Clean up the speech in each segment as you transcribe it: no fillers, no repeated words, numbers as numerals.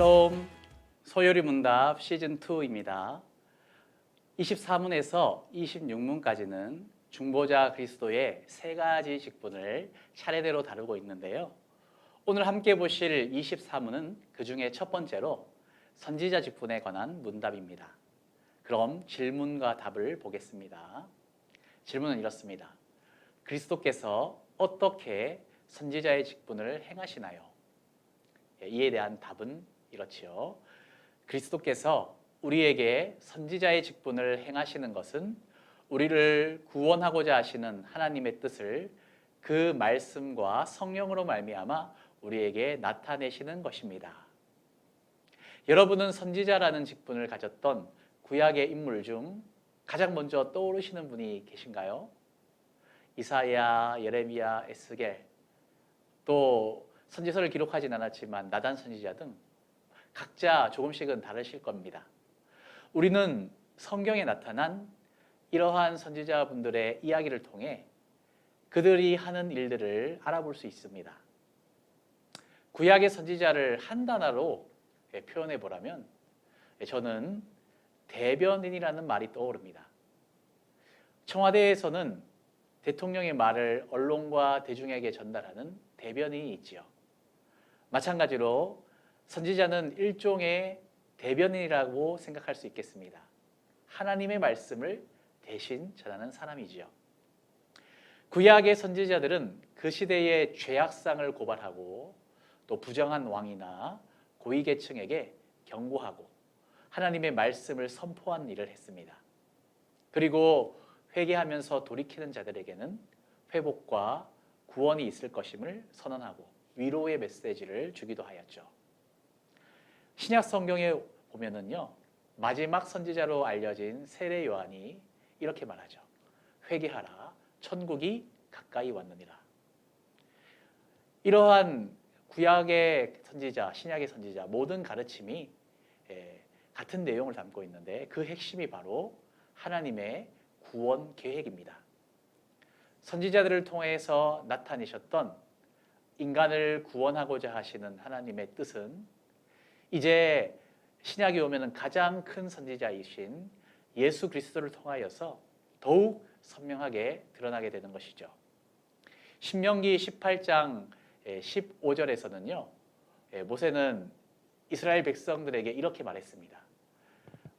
샬롬, 소요리 문답 시즌2입니다. 24문에서 26문까지는 중보자 그리스도의 세 가지 직분을 차례대로 다루고 있는데요. 오늘 함께 보실 24문은 그 중에 첫 번째로 선지자 직분에 관한 문답입니다. 그럼 질문과 답을 보겠습니다. 질문은 이렇습니다. 그리스도께서 어떻게 선지자의 직분을 행하시나요? 이에 대한 답은 이렇지요. 그리스도께서 우리에게 선지자의 직분을 행하시는 것은 우리를 구원하고자 하시는 하나님의 뜻을 그 말씀과 성령으로 말미암아 우리에게 나타내시는 것입니다. 여러분은 선지자라는 직분을 가졌던 구약의 인물 중 가장 먼저 떠오르시는 분이 계신가요? 이사야, 예레미야, 에스겔, 또 선지서를 기록하진 않았지만 나단 선지자 등 각자 조금씩은 다르실 겁니다. 우리는 성경에 나타난 이러한 선지자분들의 이야기를 통해 그들이 하는 일들을 알아볼 수 있습니다. 구약의 선지자를 한 단어로 표현해 보라면 저는 대변인이라는 말이 떠오릅니다. 청와대에서는 대통령의 말을 언론과 대중에게 전달하는 대변인이 있지요. 마찬가지로 선지자는 일종의 대변인이라고 생각할 수 있겠습니다. 하나님의 말씀을 대신 전하는 사람이지요. 구약의 선지자들은 그 시대의 죄악상을 고발하고 또 부정한 왕이나 고위계층에게 경고하고 하나님의 말씀을 선포한 일을 했습니다. 그리고 회개하면서 돌이키는 자들에게는 회복과 구원이 있을 것임을 선언하고 위로의 메시지를 주기도 하였죠. 신약 성경에 보면은요, 마지막 선지자로 알려진 세례 요한이 이렇게 말하죠. 회개하라, 천국이 가까이 왔느니라. 이러한 구약의 선지자, 신약의 선지자 모든 가르침이 같은 내용을 담고 있는데 그 핵심이 바로 하나님의 구원 계획입니다. 선지자들을 통해서 나타내셨던 인간을 구원하고자 하시는 하나님의 뜻은 이제 신약에 오면 가장 큰 선지자이신 예수 그리스도를 통하여서 더욱 선명하게 드러나게 되는 것이죠. 신명기 18장 15절에서는요. 모세는 이스라엘 백성들에게 이렇게 말했습니다.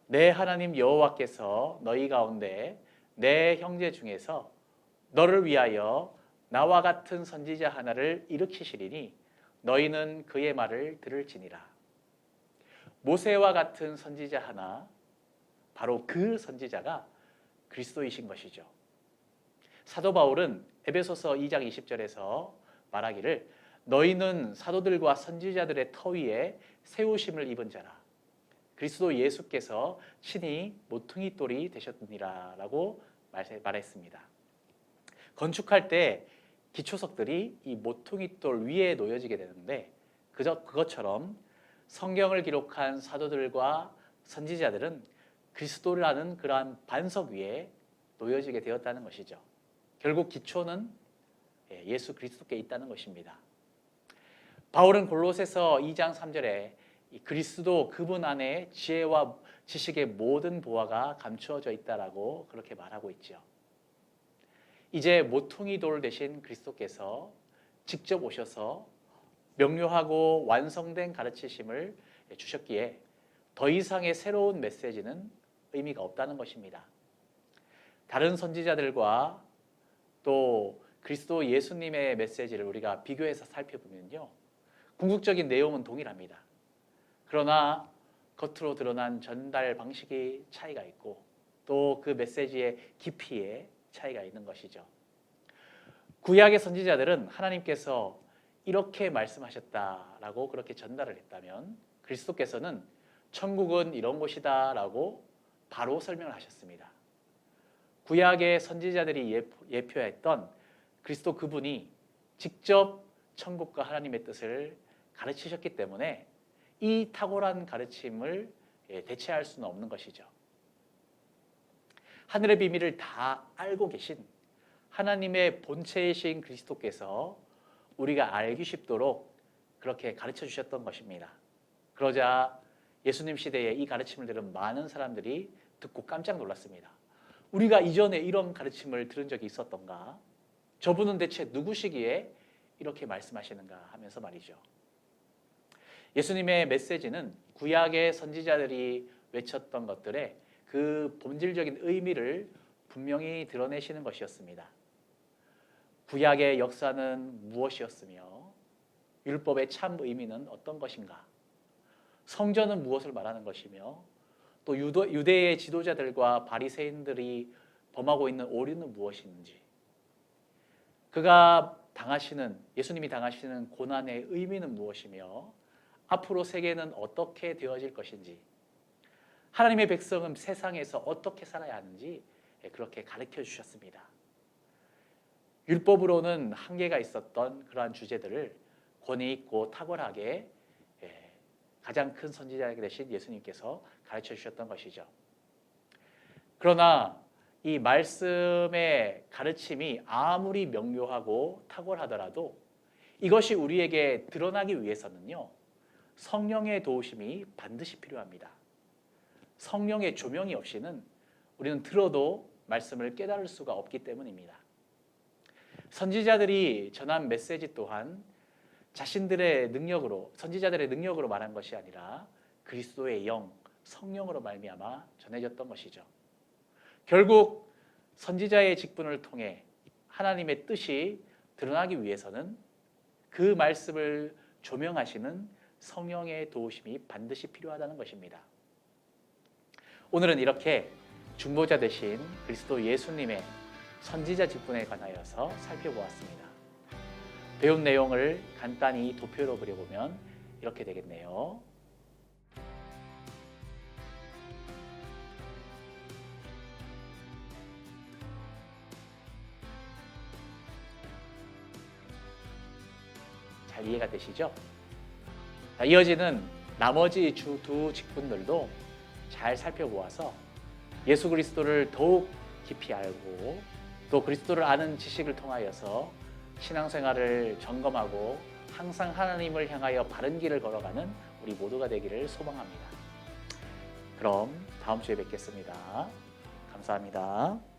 내 하나님 여호와께서 너희 가운데 내 형제 중에서 너를 위하여 나와 같은 선지자 하나를 일으키시리니 너희는 그의 말을 들을지니라. 모세와 같은 선지자 하나, 바로 그 선지자가 그리스도이신 것이죠. 사도 바울은 에베소서 2장 20절에서 말하기를 너희는 사도들과 선지자들의 터 위에 세우심을 입은 자라. 그리스도 예수께서 친히 모퉁이 돌이 되셨느니라 라고 말했습니다. 건축할 때 기초석들이 이 모퉁이 돌 위에 놓여지게 되는데 그것처럼 성경을 기록한 사도들과 선지자들은 그리스도라는 그러한 반석 위에 놓여지게 되었다는 것이죠. 결국 기초는 예수 그리스도께 있다는 것입니다. 바울은 골로새서 2장 3절에 그리스도 그분 안에 지혜와 지식의 모든 보화가 감추어져 있다라고 그렇게 말하고 있죠. 이제 모퉁이 돌 되신 그리스도께서 직접 오셔서 명료하고 완성된 가르치심을 주셨기에 더 이상의 새로운 메시지는 의미가 없다는 것입니다. 다른 선지자들과 또 그리스도 예수님의 메시지를 우리가 비교해서 살펴보면요. 궁극적인 내용은 동일합니다. 그러나 겉으로 드러난 전달 방식이 차이가 있고 또 그 메시지의 깊이에 차이가 있는 것이죠. 구약의 선지자들은 하나님께서 이렇게 말씀하셨다라고 그렇게 전달을 했다면 그리스도께서는 천국은 이런 곳이다라고 바로 설명을 하셨습니다. 구약의 선지자들이 예표했던 그리스도 그분이 직접 천국과 하나님의 뜻을 가르치셨기 때문에 이 탁월한 가르침을 대체할 수는 없는 것이죠. 하늘의 비밀을 다 알고 계신 하나님의 본체이신 그리스도께서 우리가 알기 쉽도록 그렇게 가르쳐 주셨던 것입니다. 그러자 예수님 시대에 이 가르침을 들은 많은 사람들이 듣고 깜짝 놀랐습니다. 우리가 이전에 이런 가르침을 들은 적이 있었던가? 저분은 대체 누구시기에 이렇게 말씀하시는가 하면서 말이죠. 예수님의 메시지는 구약의 선지자들이 외쳤던 것들의 그 본질적인 의미를 분명히 드러내시는 것이었습니다. 구약의 역사는 무엇이었으며 율법의 참 의미는 어떤 것인가? 성전은 무엇을 말하는 것이며 또 유대의 지도자들과 바리새인들이 범하고 있는 오류는 무엇인지, 예수님이 당하시는 고난의 의미는 무엇이며 앞으로 세계는 어떻게 되어질 것인지, 하나님의 백성은 세상에서 어떻게 살아야 하는지 그렇게 가르쳐 주셨습니다. 율법으로는 한계가 있었던 그러한 주제들을 권위 있고 탁월하게 가장 큰 선지자 되신 예수님께서 가르쳐 주셨던 것이죠. 그러나 이 말씀의 가르침이 아무리 명료하고 탁월하더라도 이것이 우리에게 드러나기 위해서는요, 성령의 도우심이 반드시 필요합니다. 성령의 조명이 없이는 우리는 들어도 말씀을 깨달을 수가 없기 때문입니다. 선지자들이 전한 메시지 또한 자신들의 능력으로, 선지자들의 능력으로 말한 것이 아니라 그리스도의 영, 성령으로 말미암아 전해졌던 것이죠. 결국 선지자의 직분을 통해 하나님의 뜻이 드러나기 위해서는 그 말씀을 조명하시는 성령의 도우심이 반드시 필요하다는 것입니다. 오늘은 이렇게 중보자 되신 그리스도 예수님의 선지자 직분에 관하여서 살펴보았습니다. 배운 내용을 간단히 도표로 그려보면 이렇게 되겠네요. 잘 이해가 되시죠? 자, 이어지는 나머지 두 직분들도 잘 살펴보아서 예수 그리스도를 더욱 깊이 알고 또 그리스도를 아는 지식을 통하여서 신앙생활을 점검하고 항상 하나님을 향하여 바른 길을 걸어가는 우리 모두가 되기를 소망합니다. 그럼 다음 주에 뵙겠습니다. 감사합니다.